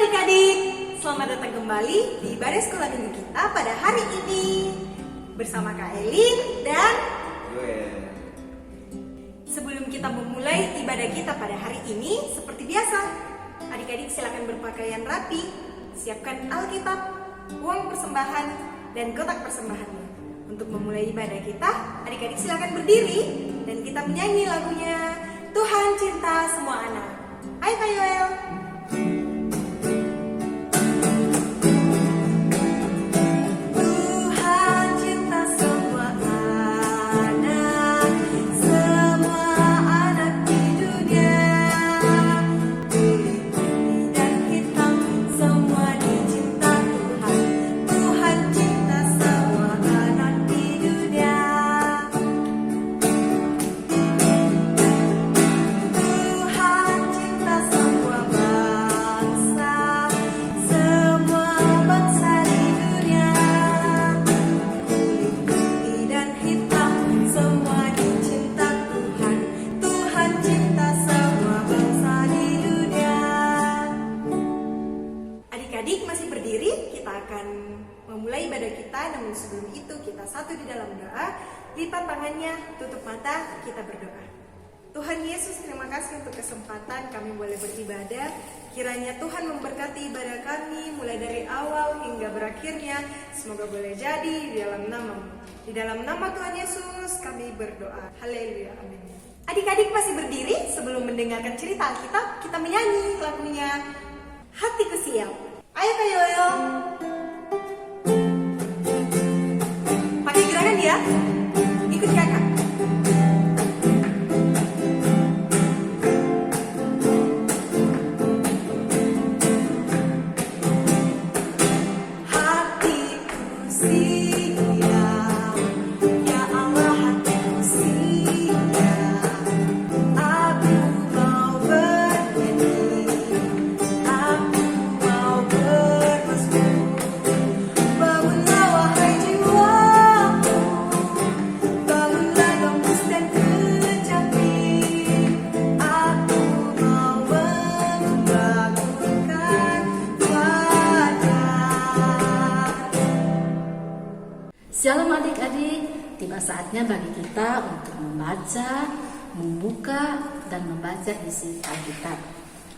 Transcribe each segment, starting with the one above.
adik-adik, selamat datang kembali di ibadah sekolah minggu kita pada hari ini bersama Kak Elin dan Joel. Sebelum kita memulai ibadah kita pada hari ini, seperti biasa, adik-adik silakan berpakaian rapi, siapkan Alkitab, uang persembahan, dan kotak persembahannya. Untuk memulai ibadah kita, adik-adik silakan berdiri dan kita menyanyi lagunya Tuhan Cinta Semua Anak. Ayo Kak Yoel. Memulai ibadah kita, namun sebelum itu kita satu di dalam doa. Lipat tangannya, tutup mata, kita berdoa. Tuhan Yesus, terima kasih untuk kesempatan kami boleh beribadah. Kiranya Tuhan memberkati ibadah kami mulai dari awal hingga berakhirnya. Semoga boleh jadi di dalam nama-Mu. Di dalam nama Tuhan Yesus kami berdoa. Haleluya, amin. Adik-adik masih berdiri sebelum mendengarkan cerita Alkitab, kita menyanyi lagunya Hatiku Siap. Ayo Kak Yoyo. Pakai gerakan ya, ikut kakak. Hatiku siap, ya Allah hatiku siap. Aku mau bernyanyi, aku mau bermazmur. Bangunlah wahai jiwaku, bangunlah gembus dan kecapi. Aku mau membangunkan wajah. Shalom adik-adik, tiba saatnya bagi kita untuk membaca, membuka, dan membaca isi Alkitab.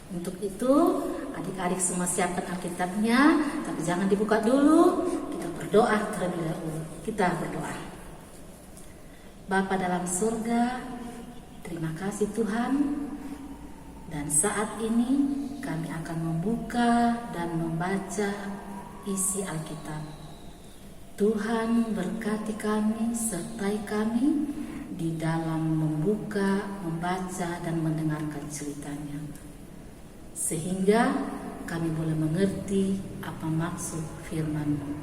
Untuk itu, adik-adik semua siapkan Alkitabnya, tapi jangan dibuka dulu, kita berdoa terlebih dahulu. Kita berdoa. Bapa dalam surga, terima kasih Tuhan, dan saat ini kami akan membuka dan membaca isi Alkitab. Tuhan berkati kami, sertai kami di dalam membuka, membaca, dan mendengarkan ceritanya. Sehingga kami boleh mengerti apa maksud firman-Mu.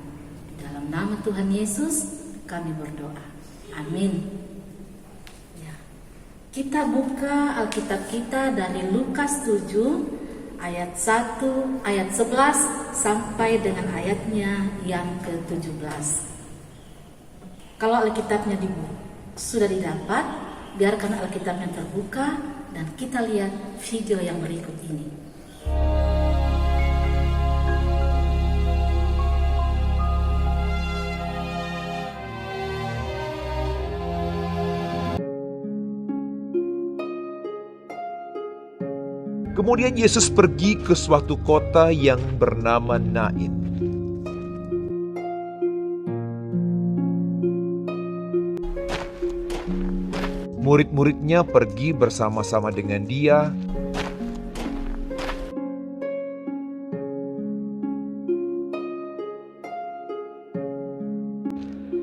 Di dalam nama Tuhan Yesus kami berdoa. Amin. Ya. Kita buka Alkitab kita dari Lukas 7 ayat 1, ayat 11 sampai dengan ayatnya yang ke-17. Kalau Alkitabnya sudah didapat, biarkan Alkitabnya terbuka dan kita lihat video yang berikut ini. Kemudian Yesus pergi ke suatu kota yang bernama Nain. Murid-muridnya pergi bersama-sama dengan dia.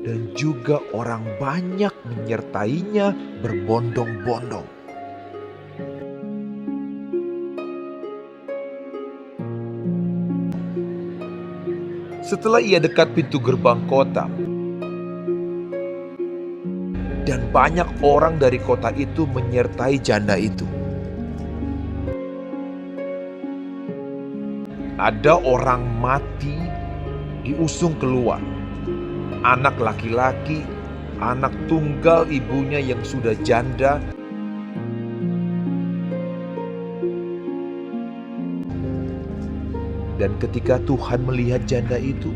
Dan juga orang banyak menyertainya berbondong-bondong. Setelah ia dekat pintu gerbang kota, dan banyak orang dari kota itu menyertai janda itu. Ada orang mati diusung keluar, anak laki-laki, anak tunggal ibunya yang sudah janda, Dan ketika Tuhan melihat janda itu,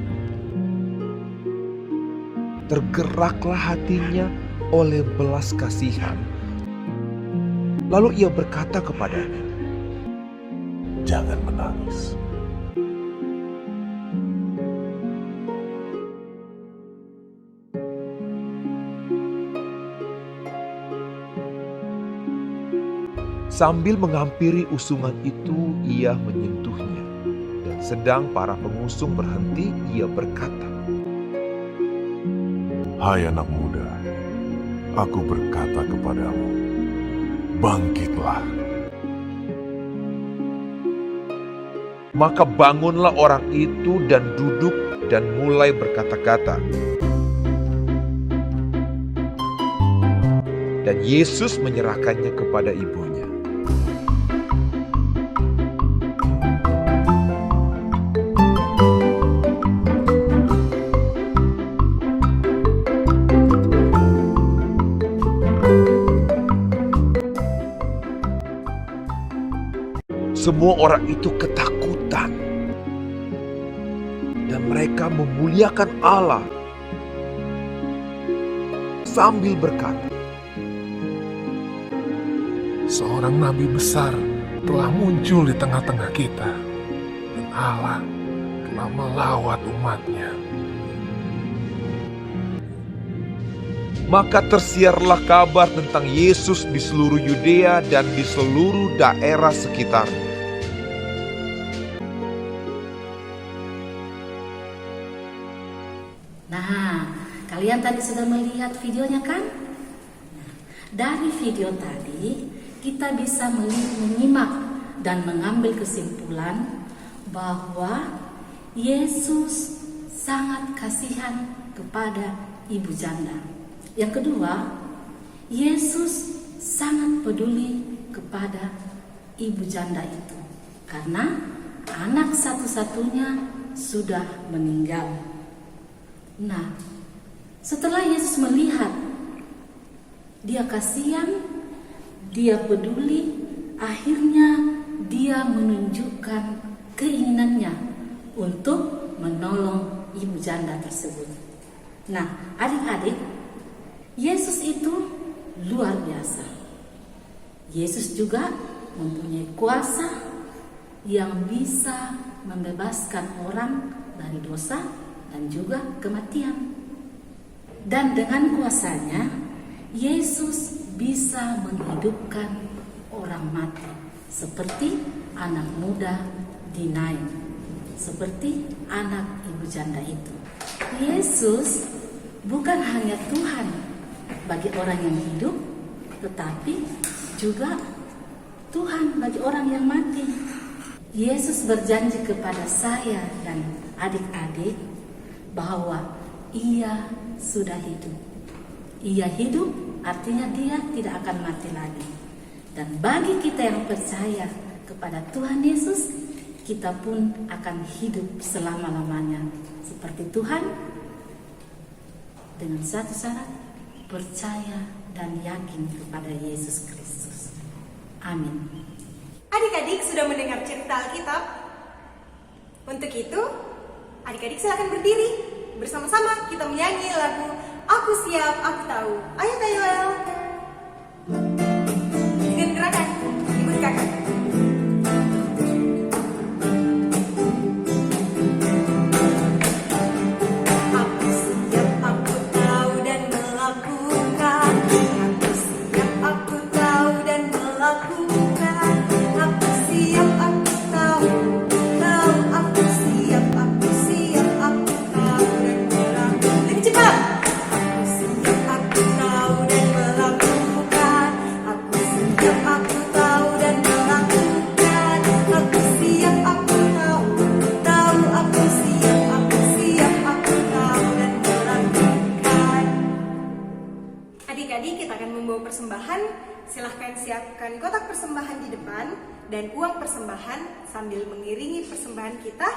tergeraklah hatinya oleh belas kasihan. Lalu ia berkata kepadanya, Jangan menangis. Sambil menghampiri usungan itu, ia menyentuhnya. Dan sedang para pengusung berhenti, ia berkata, Hai anak muda, aku berkata kepadamu, bangkitlah. Maka bangunlah orang itu dan duduk dan mulai berkata-kata. Dan Yesus menyerahkannya kepada ibunya. Semua orang itu ketakutan dan mereka memuliakan Allah sambil berkata, Seorang nabi besar telah muncul di tengah-tengah kita, dan Allah telah melawat umatnya. Maka tersiarlah kabar tentang Yesus di seluruh Yudea dan di seluruh daerah sekitarnya. Nah, kalian tadi sudah melihat videonya kan? Nah, dari video tadi kita bisa menyimak dan mengambil kesimpulan bahwa Yesus sangat kasihan kepada ibu janda. Yang kedua, Yesus sangat peduli kepada ibu janda itu karena anak satu-satunya sudah meninggal. Nah, setelah Yesus melihat dia kasihan, dia peduli, akhirnya dia menunjukkan keinginannya untuk menolong ibu janda tersebut. Nah, adik-adik, Yesus itu luar biasa. Yesus juga mempunyai kuasa yang bisa membebaskan orang dari dosa dan juga kematian. Dan dengan kuasanya, Yesus bisa menghidupkan orang mati, seperti anak muda di Nain, seperti anak ibu janda itu. Yesus bukan hanya Tuhan bagi orang yang hidup, tetapi juga Tuhan bagi orang yang mati. Yesus berjanji kepada saya dan adik-adik bahwa Ia sudah hidup. Ia hidup artinya Dia tidak akan mati lagi. Dan bagi kita yang percaya kepada Tuhan Yesus, kita pun akan hidup selama-lamanya seperti Tuhan, dengan satu syarat, percaya dan yakin kepada Yesus Kristus. Amin. Adik-adik sudah mendengar cerita Alkitab? Untuk itu, adik-adik silakan berdiri. Bersama-sama kita menyanyi lagu Aku Siap, Aku Tahu. Ayo Kak Yoel. Dengan gerakan ibu kakak. Aku siap, aku tahu dan melakukan. Aku siap, aku tahu dan melakukan. Aku siap, aku tahu. Aku siap, aku siap, aku tahu dan melakukan. Lebih cepat. Aku siap, aku tahu dan melakukan. Aku siap, aku tahu dan melakukan. Aku siap, aku tahu. Aku siap, aku siap, aku tahu dan melakukan. Adik-adik, kita akan membawa persembahan. Silahkan siapkan kotak persembahan di depan dan uang persembahan. Sambil mengiringi persembahan kita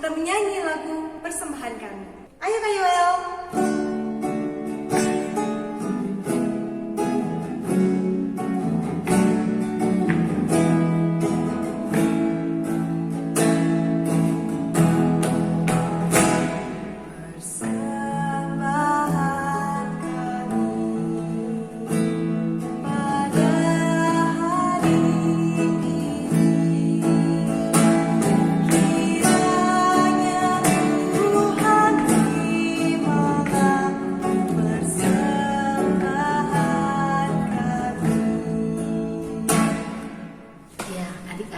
menyanyi lagu persembahan kami. Ayo Kak Yoel.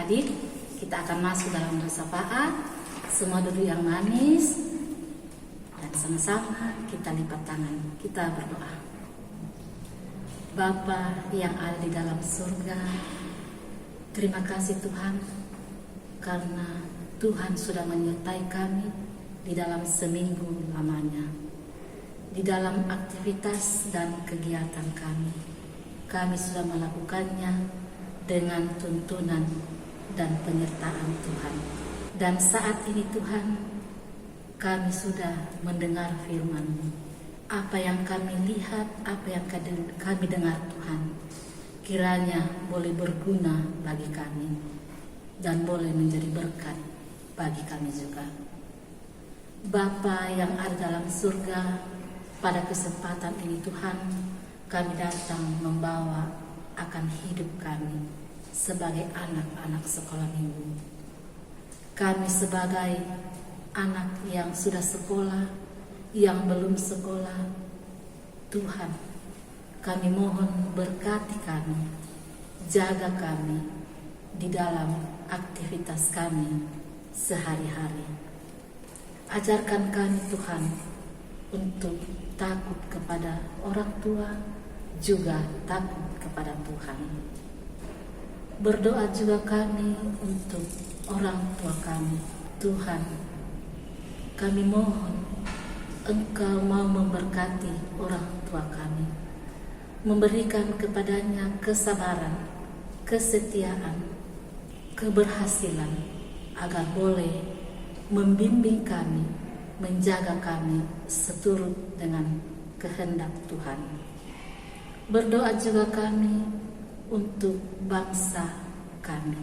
adik-adik, kita akan masuk dalam bersyafaat. Semua duduk yang manis dan sama-sama kita lipat tangan, kita berdoa. Bapa yang ada di dalam surga, terima kasih Tuhan karena Tuhan sudah menyertai kami di dalam seminggu lamanya. Di dalam aktivitas dan kegiatan kami sudah melakukannya dengan tuntunan dan penyertaan Tuhan. Dan saat ini Tuhan, kami sudah mendengar firman-Mu. Apa yang kami lihat, apa yang kami dengar Tuhan, kiranya boleh berguna bagi kami dan boleh menjadi berkat bagi kami juga. Bapa yang ada dalam surga, pada kesempatan ini Tuhan, kami datang membawa akan hidup kami sebagai anak-anak sekolah minggu. Kami sebagai anak yang sudah sekolah, yang belum sekolah, Tuhan, kami mohon berkati kami, jaga kami di dalam aktivitas kami sehari-hari. Ajarkan kami Tuhan untuk takut kepada orang tua, juga takut kepada Tuhan. Berdoa juga kami untuk orang tua kami. Tuhan, kami mohon Engkau mau memberkati orang tua kami, memberikan kepadanya kesabaran, kesetiaan, keberhasilan, agar boleh membimbing kami, menjaga kami seturut dengan kehendak Tuhan. Berdoa juga kami untuk bangsa kami.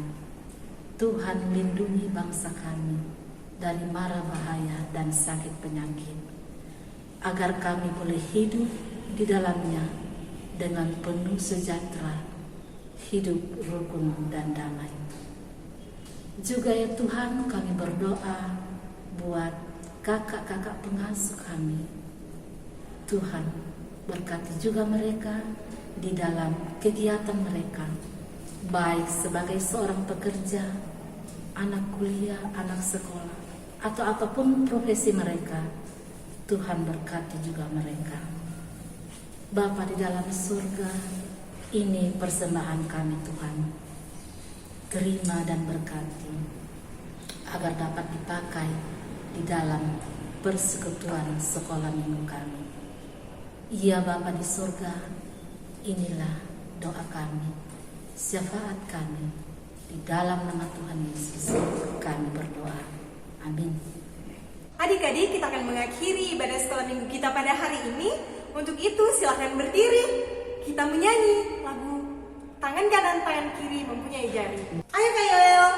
Tuhan lindungi bangsa kami dari mara bahaya dan sakit penyakit, agar kami boleh hidup di dalamnya dengan penuh sejahtera, hidup rukun dan damai. Juga ya Tuhan, kami berdoa buat kakak-kakak pengasuh kami. Tuhan, berkati juga mereka di dalam kegiatan mereka, baik sebagai seorang pekerja, anak kuliah, anak sekolah, atau apapun profesi mereka. Tuhan berkati juga mereka. Bapa di dalam surga, ini persembahan kami Tuhan. Terima dan berkati, agar dapat dipakai di dalam persekutuan sekolah minggu kami. Ya Bapa di surga, inilah doa kami, syafaat kami, di dalam nama Tuhan Yesus kami berdoa. Amin. Adik-adik, kita akan mengakhiri ibadah sekolah minggu kita pada hari ini. Untuk itu silahkan berdiri, kita menyanyi lagu Tangan Kanan Tangan Kiri Mempunyai Jari. Ayo Kak Yoel.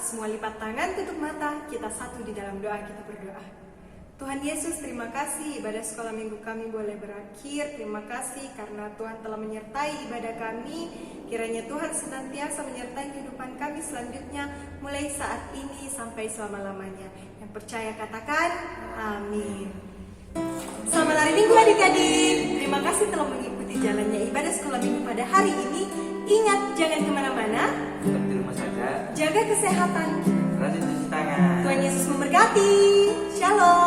Semua lipat tangan, tutup mata, kita satu di dalam doa, kita berdoa. Tuhan Yesus, terima kasih ibadah sekolah minggu kami boleh berakhir. Terima kasih karena Tuhan telah menyertai ibadah kami. Kiranya Tuhan senantiasa menyertai kehidupan kami selanjutnya, mulai saat ini sampai selama-lamanya. Yang percaya katakan, amin. Selamat hari Minggu adik-adik. Terima kasih telah mengikuti jalannya ibadah sekolah minggu pada hari ini. Ingat, jangan kemana-mana. Tetap di rumah saja. Jaga kesehatan. Rajin cuci tangan. Tuhan Yesus memberkati. Shalom.